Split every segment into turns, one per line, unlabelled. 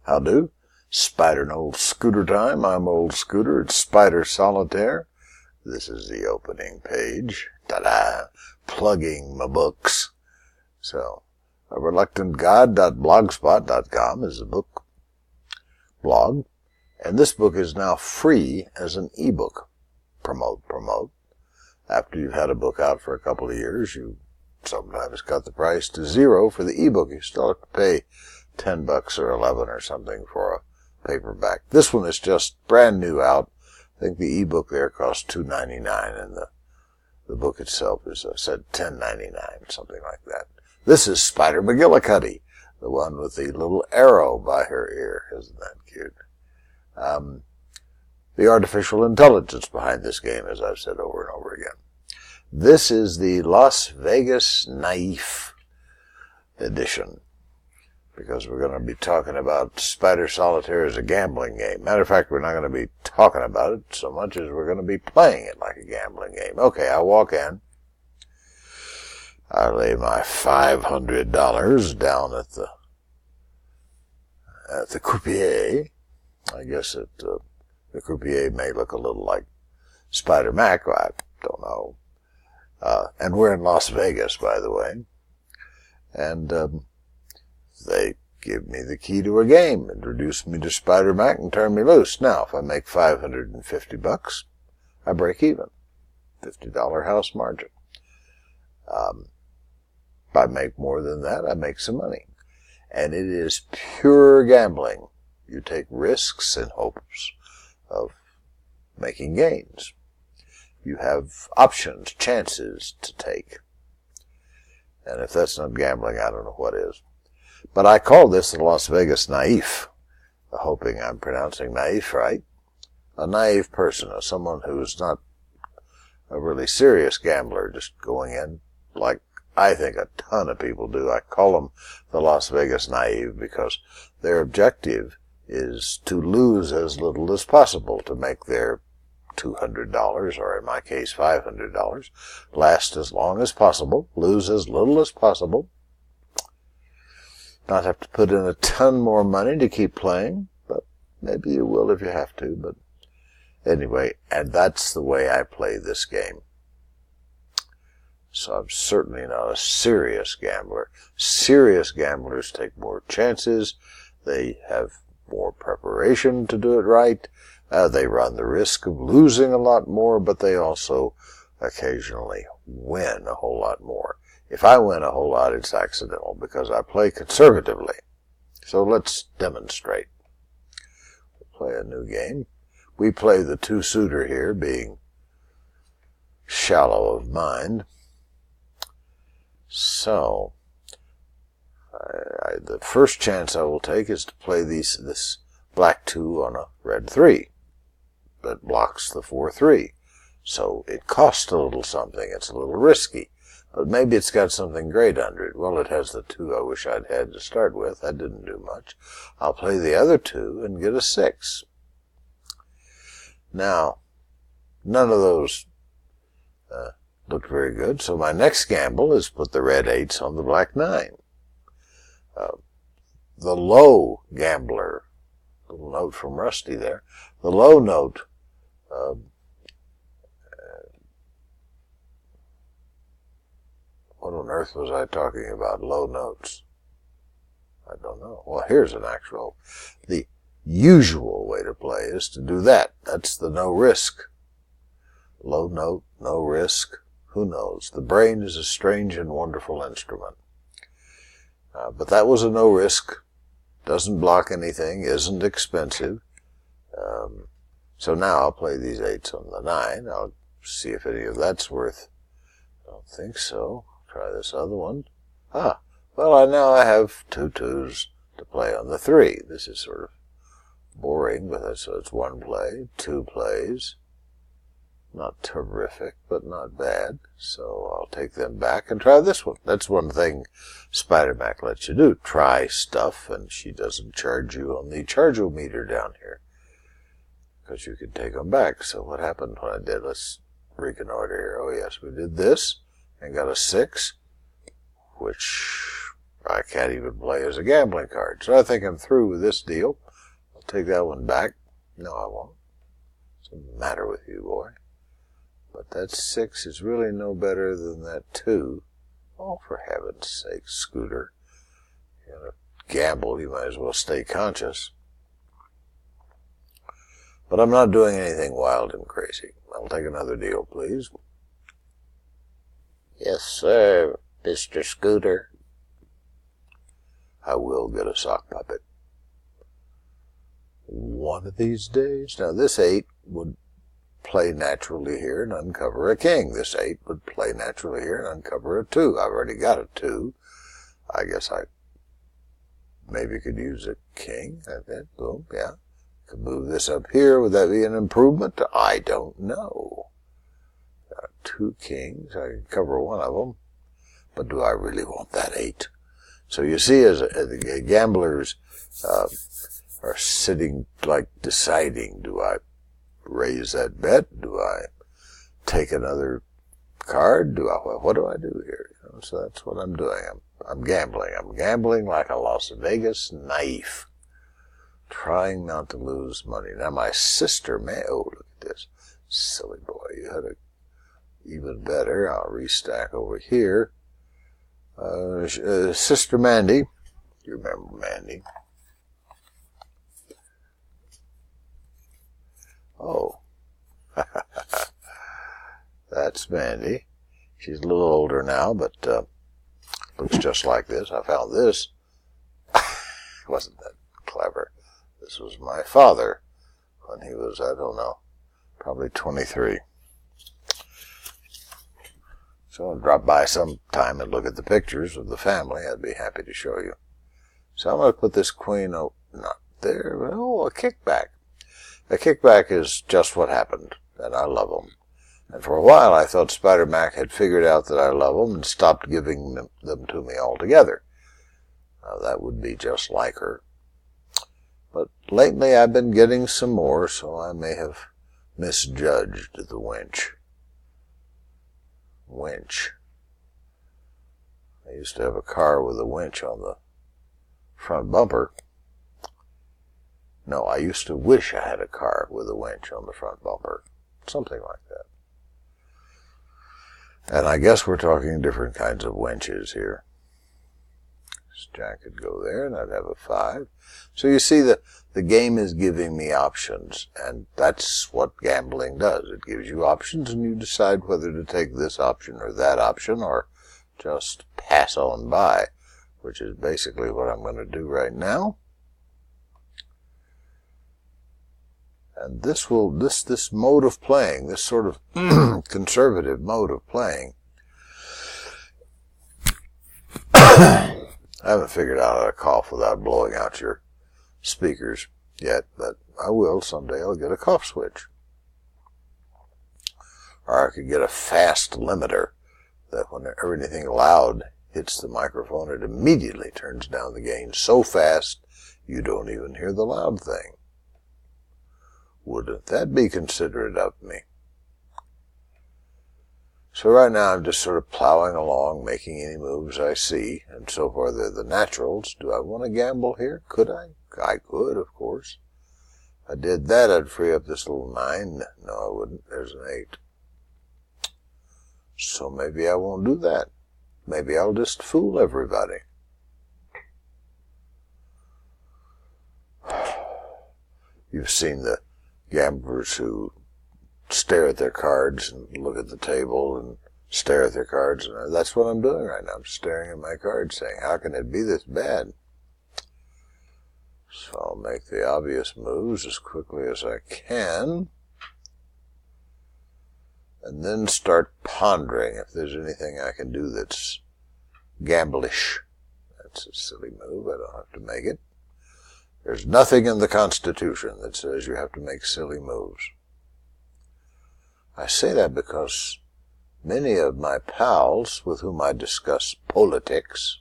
How do? Spider and Olde Scooter time. I'm Olde Scooter. It's Spider Solitaire. This is the opening page. Ta-da! Plugging my books. So, reluctantgod.blogspot.com is the book blog. And this book is now free as an ebook. Promote. After you've had a book out for a couple of years, you sometimes cut the price to $0 for the ebook. You still have to pay $10 or $11 or something for a paperback. This one is just brand new out. I think the ebook there costs $2.99, and the book itself is, I said, $10.99, something like that. This is Spider McGillicuddy, the one with the little arrow by her ear. Isn't that cute? The artificial intelligence behind this game, as I've said over and over again. This is the Las Vegas Naif edition, because we're going to be talking about Spider Solitaire as a gambling game. Matter of fact, we're not going to be talking about it so much as we're going to be playing it like a gambling game. Okay, I walk in. I lay my $500 down at the croupier. I guess the croupier may look a little like Spider Mac. I don't know. And we're in Las Vegas, by the way. And they give me the key to a game, introduce me to Spider Mac, and turn me loose. Now, if I make $550, I break even. $50 house margin. If I make more than that, I make some money. And it is pure gambling. You take risks in hopes of making gains. You have options, chances to take. And if that's not gambling, I don't know what is. But I call this the Las Vegas Naif, hoping I'm pronouncing naif right. A naive person, or someone who's not a really serious gambler, just going in like I think a ton of people do. I call them the Las Vegas Naif because their objective is to lose as little as possible to make their $200, or in my case $500, last as long as possible, lose as little as possible, not have to put in a ton more money to keep playing, but maybe you will if you have to. But anyway, and that's the way I play this game. So I'm certainly not a serious gambler. Serious gamblers take more chances. They have more preparation to do it right. They run the risk of losing a lot more, but they also occasionally win a whole lot more. If I win a whole lot, it's accidental because I play conservatively. So let's demonstrate. We'll play a new game. We play the two-suiter here, being shallow of mind. So, the first chance I will take is to play this black 2 on a red 3 that blocks the 4-3. So it costs a little something. It's a little risky. But maybe it's got something great under it. Well, it has the 2 I wish I'd had to start with. That didn't do much. I'll play the other 2 and get a 6. Now, none of those looked very good. So my next gamble is put the red 8s on the black 9. The low gambler, little note from Rusty there, the low note, what on earth was I talking about, low notes? I don't know. Well, here's an actual, the usual way to play is to do that. That's the no risk. Low note, no risk, who knows? The brain is a strange and wonderful instrument. But that was a no risk. Doesn't block anything, isn't expensive. So now I'll play these 8s on the 9. I'll see if any of that's worth. I don't think so. Try this other one. Well, now I have 2 2s to play on the 3. This is sort of boring, but so it's 1 play, 2 plays. Not terrific, but not bad. So I'll take them back and try this one. That's one thing Spider Mac lets you do. Try stuff, and she doesn't charge you on the charge-o-meter down here, because you can take them back. So what happened when I did? Let's reconnoiter here. Oh yes, we did this and got a 6, which I can't even play as a gambling card. So I think I'm through with this deal. I'll take that one back. No, I won't. What's the matter with you, boy? But that 6 is really no better than that 2. Oh, for heaven's sake, Scooter. You're going to gamble, you might as well stay conscious. But I'm not doing anything wild and crazy. I'll take another deal, please. Yes, sir, Mr. Scooter. I will get a sock puppet. One of these days. Now, this 8 would play naturally here and uncover a king. This 8 would play naturally here and uncover a 2. I've already got a 2. I guess I maybe could use a king. Okay, boom, yeah. Could move this up here. Would that be an improvement? I don't know. Got 2 kings. I can cover one of them. But do I really want that 8? So you see, as gamblers are sitting, like, deciding, do I raise that bet? Do I take another card? What do I do here? You know, so that's what I'm doing. I'm gambling. I'm gambling like a Las Vegas Naif, trying not to lose money. Now my sister, oh, look at this. Silly boy, you had it even better. I'll restack over here. Sister Mandy, you remember Mandy? Oh, that's Mandy. She's a little older now, but looks just like this. I found this. Wasn't that clever? This was my father when he was, I don't know, probably 23. So I'll drop by sometime and look at the pictures of the family. I'd be happy to show you. So I'm going to put this queen, oh, not there, but oh, a kickback. A kickback is just what happened, and I love them. And for a while I thought Spider-Mac had figured out that I love them and stopped giving them to me altogether. That would be just like her. But lately I've been getting some more, so I may have misjudged the wench. Winch. I used to have a car with a winch on the front bumper. No, I used to wish I had a car with a winch on the front bumper. Something like that. And I guess we're talking different kinds of winches here. This jack could go there, and I'd have a 5. So you see, the game is giving me options, and that's what gambling does. It gives you options, and you decide whether to take this option or that option, or just pass on by, which is basically what I'm going to do right now. And this mode of playing, this sort of conservative mode of playing, I haven't figured out how to cough without blowing out your speakers yet, but I will someday. I'll get a cough switch. Or I could get a fast limiter that whenever anything loud hits the microphone, it immediately turns down the gain so fast you don't even hear the loud thing. Wouldn't that be considerate of me? So right now I'm just sort of plowing along, making any moves I see, and so far they're the naturals. Do I want to gamble here? Could I? I could, of course. If I did that, I'd free up this little 9. No, I wouldn't. There's an 8. So maybe I won't do that. Maybe I'll just fool everybody. You've seen the gamblers who stare at their cards and look at the table and stare at their cards. And that's what I'm doing right now. I'm staring at my cards saying, how can it be this bad? So I'll make the obvious moves as quickly as I can. And then start pondering if there's anything I can do that's gamblish. That's a silly move. I don't have to make it. There's nothing in the Constitution that says you have to make silly moves. I say that because many of my pals with whom I discuss politics,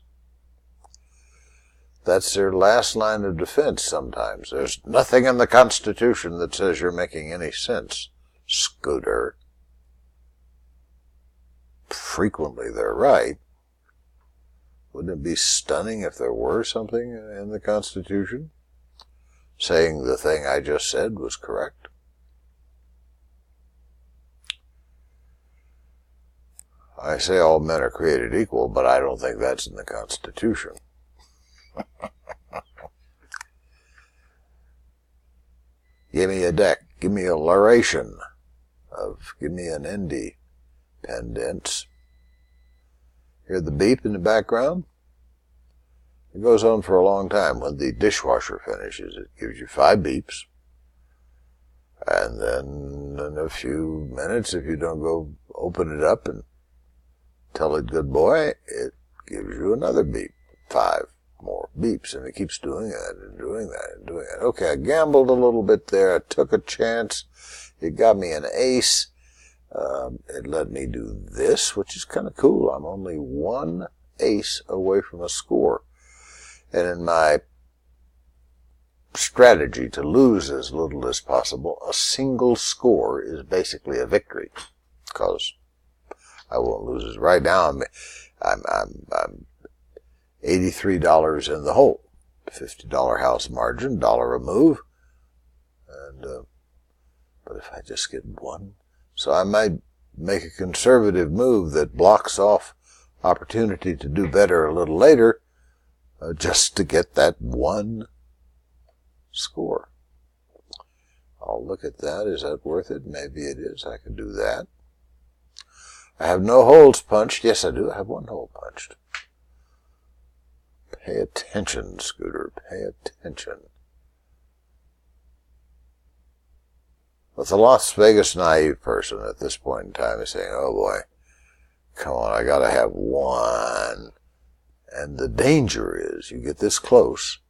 that's their last line of defense sometimes. There's nothing in the Constitution that says you're making any sense, Scooter. Frequently they're right. Wouldn't it be stunning if there were something in the Constitution saying the thing I just said was correct? I say all men are created equal, but I don't think that's in the Constitution. Give me a deck, give me a laration give me an independence. Hear the beep in the background? It goes on for a long time. When the dishwasher finishes, it gives you 5 beeps. And then in a few minutes, if you don't go open it up and tell it good boy, it gives you another beep. 5 more beeps. And it keeps doing that and doing that and doing that. Okay, I gambled a little bit there. I took a chance. It got me an ace. It let me do this, which is kind of cool. I'm only 1 ace away from a score. And in my strategy to lose as little as possible, a single score is basically a victory, because I won't lose it. Right now, I'm $83 in the hole, $50 house margin, $1 a move, and but if I just get 1, so I might make a conservative move that blocks off opportunity to do better a little later, just to get that 1 score. I'll look at that. Is that worth it? Maybe it is. I can do that. I have no holes punched. Yes, I do. I have 1 hole punched. Pay attention, Scooter. Pay attention. But the Las Vegas Naif person at this point in time is saying, oh boy, come on, I gotta have 1. And the danger is you get this close,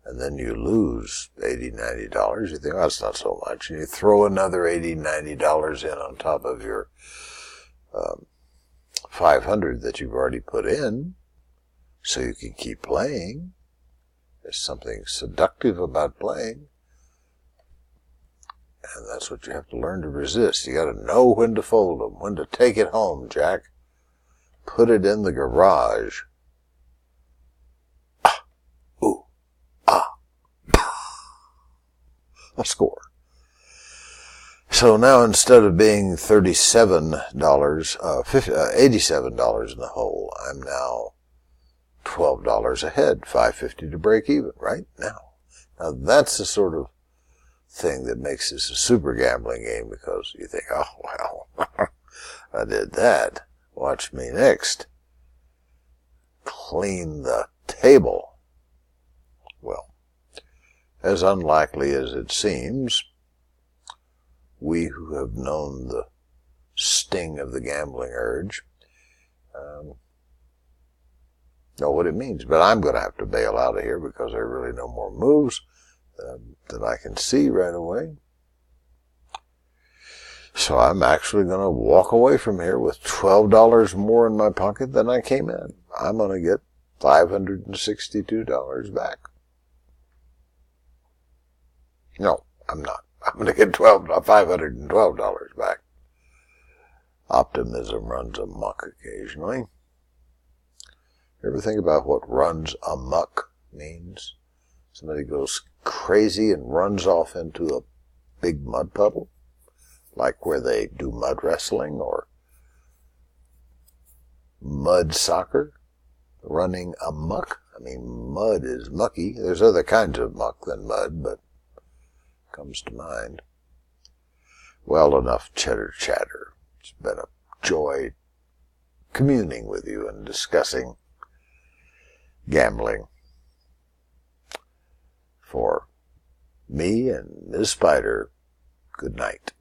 and then you lose $80, $90. You think, oh, that's not so much. And you throw another $80, $90 in on top of your $500 that you've already put in, so you can keep playing. There's something seductive about playing. And that's what you have to learn to resist. You got to know when to fold them, when to take it home, Jack. Put it in the garage. A score. So now instead of being $87, $87 in the hole, I'm now $12 ahead, $5.50 to break even right now. Now that's the sort of thing that makes this a super gambling game, because you think, oh, well, I did that. Watch me next. Clean the table. Well, as unlikely as it seems, we who have known the sting of the gambling urge know what it means. But I'm going to have to bail out of here because there are really no more moves that I can see right away. So I'm actually going to walk away from here with $12 more in my pocket than I came in. I'm going to get $562 back. No, I'm not. I'm going to get $512 back. Optimism runs amok occasionally. You ever think about what runs amok means? Somebody goes crazy and runs off into a big mud puddle, like where they do mud wrestling or mud soccer. Running amok. I mean, mud is mucky. There's other kinds of muck than mud, but comes to mind. Well, enough chitter chatter. It's been a joy communing with you and discussing gambling. For me and Ms. Spider, good night.